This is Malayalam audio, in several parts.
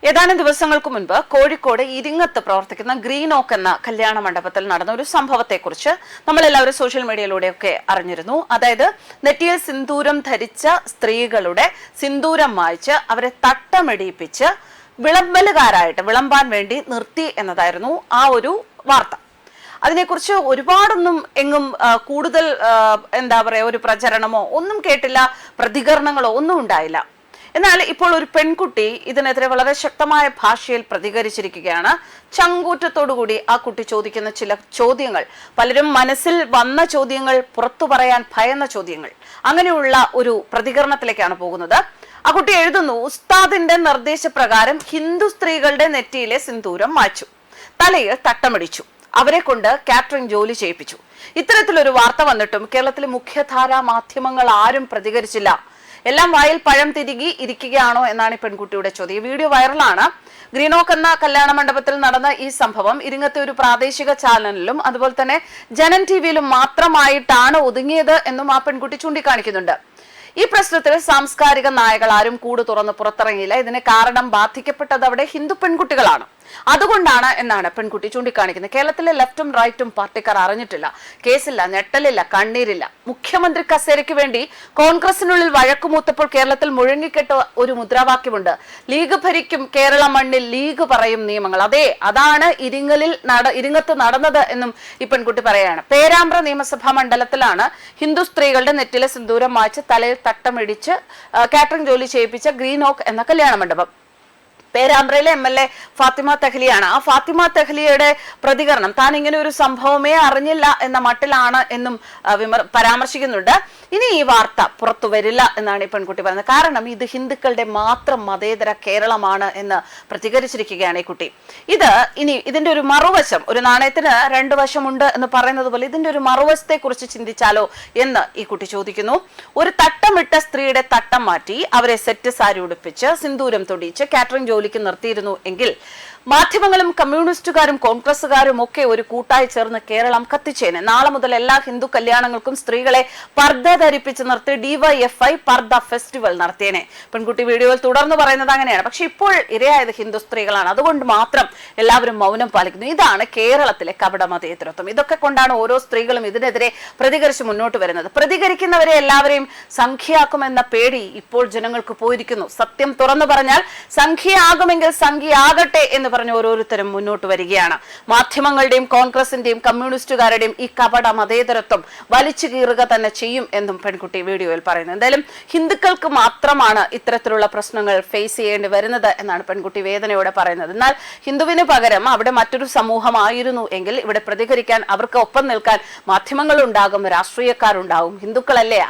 ഏതാനും ദിവസങ്ങൾക്ക് മുൻപ് കോഴിക്കോട് ഇരിങ്ങത്ത് പ്രവർത്തിക്കുന്ന ഗ്രീൻ ഓക്ക് എന്ന കല്യാണ മണ്ഡപത്തിൽ നടന്ന ഒരു സംഭവത്തെക്കുറിച്ച് നമ്മളെല്ലാവരും സോഷ്യൽ മീഡിയയിലൂടെയൊക്കെ അറിഞ്ഞിരുന്നു. അതായത് നെറ്റിയിൽ സിന്ദൂരം ധരിച്ച സ്ത്രീകളുടെ സിന്ദൂരം മായ്ച്ച് അവരെ തട്ടമിടിപ്പിച്ച് വിളമ്പാൻ വേണ്ടി നിർത്തി എന്നതായിരുന്നു ആ ഒരു വാർത്ത. അതിനെക്കുറിച്ച് ഒരുപാടൊന്നും എങ്ങും കൂടുതൽ ഒരു പ്രചരണമോ ഒന്നും കേട്ടില്ല, പ്രതികരണങ്ങളോ ഒന്നും ഉണ്ടായില്ല. എന്നാൽ ഇപ്പോൾ ഒരു പെൺകുട്ടി ഇതിനെതിരെ വളരെ ശക്തമായ ഭാഷയിൽ പ്രതികരിച്ചിരിക്കുകയാണ്. ചങ്കൂറ്റത്തോടുകൂടി ആ കുട്ടി ചോദിക്കുന്ന ചില ചോദ്യങ്ങൾ, പലരും മനസ്സിൽ വന്ന ചോദ്യങ്ങൾ, പുറത്തു പറയാൻ ഭയന്ന ചോദ്യങ്ങൾ, അങ്ങനെയുള്ള ഒരു പ്രതികരണത്തിലേക്കാണ് പോകുന്നത്. ആ കുട്ടി എഴുതുന്നു: ഉസ്താദിന്റെ നിർദ്ദേശപ്രകാരം ഹിന്ദു സ്ത്രീകളുടെ നെറ്റിയിലെ സിന്ദൂരം മായ്ച്ചു, തലയിൽ തട്ടമടിച്ചു, അവരെ കൊണ്ട് കാറ്ററിംഗ് ജോലി ചെയ്യിപ്പിച്ചു. ഇത്തരത്തിലൊരു വാർത്ത വന്നിട്ടും കേരളത്തിലെ മുഖ്യധാരാ മാധ്യമങ്ങൾ ആരും പ്രതികരിച്ചില്ല. എല്ലാം വായിൽ പഴം തിരികി ഇരിക്കുകയാണോ എന്നാണ് ഈ പെൺകുട്ടിയുടെ ചോദ്യം. വീഡിയോ വൈറലാണ്. ഗ്രീൻ ഓക്ക് എന്ന കല്യാണ മണ്ഡപത്തിൽ നടന്ന ഈ സംഭവം ഇരിങ്ങത്തെ ഒരു പ്രാദേശിക ചാനലിലും അതുപോലെ തന്നെ ജനം ടിവിയിലും മാത്രമായിട്ടാണ് ഒതുങ്ങിയത് എന്നും ആ പെൺകുട്ടി ചൂണ്ടിക്കാണിക്കുന്നുണ്ട്. ഈ പ്രശ്നത്തിൽ സാംസ്കാരിക നായകൾ ആരും കൂട് തുറന്ന് പുറത്തിറങ്ങിയില്ല. ഇതിന് കാരണം ബാധിക്കപ്പെട്ടത് അവിടെ ഹിന്ദു പെൺകുട്ടികളാണ്, അതുകൊണ്ടാണ് എന്നാണ് പെൺകുട്ടി ചൂണ്ടിക്കാണിക്കുന്നത്. കേരളത്തിലെ ലെഫ്റ്റും റൈറ്റും പാർട്ടിക്കാർ അറിഞ്ഞിട്ടില്ല, കേസില്ല, ഞെട്ടലില്ല, കണ്ണീരില്ല. മുഖ്യമന്ത്രി കസേരയ്ക്ക് വേണ്ടി കോൺഗ്രസിനുള്ളിൽ വഴക്കുമൂത്തപ്പോൾ കേരളത്തിൽ മുഴങ്ങിക്കെട്ട ഒരു മുദ്രാവാക്യമുണ്ട്: ലീഗ് ഭരിക്കും കേരള മണ്ണിൽ, ലീഗ് പറയും നിയമങ്ങൾ. അതാണ് ഇരിങ്ങത്ത് നടന്നത് എന്നും ഈ പെൺകുട്ടി പറയാണ്. പേരാമ്പ്ര നിയമസഭാ മണ്ഡലത്തിലാണ് ഹിന്ദു സ്ത്രീകളുടെ നെറ്റിലെ സിന്ദൂരം മായ്ച്ച് തലയിൽ തട്ടമിടിച്ച് കാറ്ററിംഗ് ജോലി ചെയ്യിപ്പിച്ച ഗ്രീൻ ഓക്ക് എന്ന കല്യാണ മണ്ഡപം. പേരാമ്പ്രയിലെ MLA ഫാത്തിമ തെഹ്ലിയാണ്. ആ ഫാത്തിമ തെഹ്ലിയുടെ പ്രതികരണം താൻ ഇങ്ങനെ ഒരു സംഭവമേ അറിഞ്ഞില്ല എന്ന മട്ടിലാണ് എന്നും പരാമർശിക്കുന്നുണ്ട്. ഇനി ഈ വാർത്ത പുറത്തു വരില്ല എന്നാണ് ഈ പെൺകുട്ടി പറയുന്നത്. കാരണം ഇത് ഹിന്ദുക്കളുടെ മാത്രം മതേതര കേരളമാണ് എന്ന് പ്രതികരിച്ചിരിക്കുകയാണ് ഈ കുട്ടി. ഇതിന്റെ ഒരു മറുവശം, ഒരു നാണയത്തിന് രണ്ട് വശമുണ്ട് എന്ന് പറയുന്നത് പോലെ ഇതിന്റെ ഒരു മറുവശത്തെ കുറിച്ച് ചിന്തിച്ചാലോ എന്ന് ഈ കുട്ടി ചോദിക്കുന്നു. ഒരു തട്ടമിട്ട സ്ത്രീയുടെ തട്ടം മാറ്റി അവരെ സെറ്റ് സാരി ഉടുപ്പിച്ച് സിന്ദൂരം തൊടിയിച്ച് കാറ്ററിംഗ് ജോലിക്ക് നിർത്തിയിരുന്നു എങ്കിൽ മാധ്യമങ്ങളും കമ്മ്യൂണിസ്റ്റുകാരും കോൺഗ്രസുകാരും ഒക്കെ ഒരു കൂട്ടായി ചേർന്ന് കേരളം കത്തിച്ചേനെ. നാളെ മുതൽ എല്ലാ ഹിന്ദു കല്യാണങ്ങൾക്കും സ്ത്രീകളെ പർദ്ദ ധരിപ്പിച്ച് നിർത്തി DYFI പർദ്ദ ഫെസ്റ്റിവൽ നടത്തിയേനെ. പെൺകുട്ടി വീഡിയോയിൽ തുടർന്ന് പറയുന്നത് അങ്ങനെയാണ്. പക്ഷെ ഇപ്പോൾ ഇരയായത് ഹിന്ദു സ്ത്രീകളാണ്, അതുകൊണ്ട് മാത്രം എല്ലാവരും മൗനം പാലിക്കുന്നു. ഇതാണ് കേരളത്തിലെ കപട മതേതരത്വം. ഇതൊക്കെ കൊണ്ടാണ് ഓരോ സ്ത്രീകളും ഇതിനെതിരെ പ്രതികരിച്ച് മുന്നോട്ട് വരുന്നത്. പ്രതികരിക്കുന്നവരെ എല്ലാവരെയും സംഖ്യയാക്കുമെന്ന പേടി ഇപ്പോൾ ജനങ്ങൾക്ക് പോയിരിക്കുന്നു. സത്യം തുറന്നു പറഞ്ഞാൽ സംഖ്യയാകുമെങ്കിൽ സംഖ്യയാകട്ടെ എന്ന് പറഞ്ഞ് ഓരോരുത്തരും മുന്നോട്ട് വരികയാണ്. മാധ്യമങ്ങളുടെയും കോൺഗ്രസിന്റെയും കമ്മ്യൂണിസ്റ്റുകാരുടെയും ഈ കപട മതേതരത്വം വലിച്ചു കീറുക തന്നെ ചെയ്യും എന്നും പെൺകുട്ടി വീഡിയോയിൽ പറയുന്നു. എന്തായാലും ഹിന്ദുക്കൾക്ക് മാത്രമാണ് ഇത്തരത്തിലുള്ള പ്രശ്നങ്ങൾ ഫേസ് ചെയ്യേണ്ടി വരുന്നത് എന്നാണ് പെൺകുട്ടി വേദനയോടെ പറയുന്നത്. എന്നാൽ ഹിന്ദുവിന് പകരം അവിടെ മറ്റൊരു സമൂഹമായിരുന്നു എങ്കിൽ ഇവിടെ പ്രതികരിക്കാൻ, അവർക്ക് ഒപ്പം നിൽക്കാൻ മാധ്യമങ്ങൾ ഉണ്ടാകും, രാഷ്ട്രീയക്കാരുണ്ടാകും. ഹിന്ദുക്കളല്ലേ,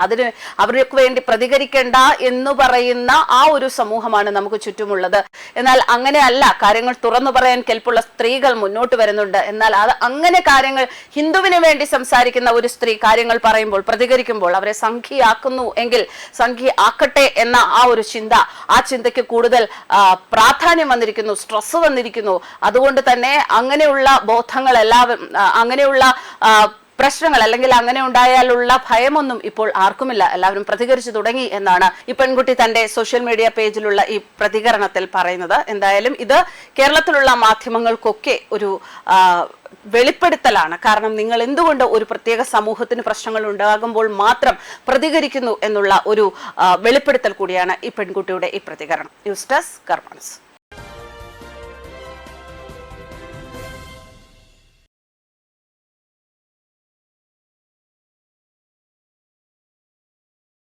അവർക്ക് വേണ്ടി പ്രതികരിക്കേണ്ട എന്ന് പറയുന്ന ആ ഒരു സമൂഹമാണ് നമുക്ക് ചുറ്റുമുള്ളത്. എന്നാൽ അങ്ങനെയല്ല, കാര്യങ്ങൾ തുറന്നു പറയാൻ കെൽപ്പുള്ള സ്ത്രീകൾ മുന്നോട്ട് വരുന്നുണ്ട്. എന്നാൽ അങ്ങനെ കാര്യങ്ങൾ ഹിന്ദുവിന് വേണ്ടി സംസാരിക്കുന്ന ഒരു സ്ത്രീ കാര്യങ്ങൾ പറയുമ്പോൾ, പ്രതികരിക്കുമ്പോൾ അവരെ സംഖ്യയാക്കുന്നു എങ്കിൽ സംഖ്യ ആക്കട്ടെ എന്ന ആ ഒരു ചിന്ത, ആ ചിന്തയ്ക്ക് കൂടുതൽ പ്രാധാന്യം വന്നിരിക്കുന്നു, സ്ട്രെസ് വന്നിരിക്കുന്നു. അതുകൊണ്ട് തന്നെ അങ്ങനെയുള്ള ബോധങ്ങൾ എല്ലാവരും, അങ്ങനെയുള്ള പ്രശ്നങ്ങൾ അല്ലെങ്കിൽ അങ്ങനെ ഉണ്ടായാലുള്ള ഭയമൊന്നും ഇപ്പോൾ ആർക്കുമില്ല. എല്ലാവരും പ്രതികരിച്ചു തുടങ്ങി എന്നാണ് ഈ പെൺകുട്ടി തന്റെ സോഷ്യൽ മീഡിയ പേജിലുള്ള ഈ പ്രതികരണത്തിൽ പറയുന്നത്. എന്തായാലും ഇത് കേരളത്തിലുള്ള മാധ്യമങ്ങൾക്കൊക്കെ ഒരു വെളിപ്പെടുത്തലാണ്. കാരണം നിങ്ങൾ എന്തുകൊണ്ട് ഒരു പ്രത്യേക സമൂഹത്തിന് പ്രശ്നങ്ങൾ ഉണ്ടാകുമ്പോൾ മാത്രം പ്രതികരിക്കുന്നു എന്നുള്ള ഒരു വെളിപ്പെടുത്തൽ കൂടിയാണ് ഈ പെൺകുട്ടിയുടെ ഈ പ്രതികരണം. ന്യൂസ് ഡെസ്ക് കർമ്മ ന്യൂസ്.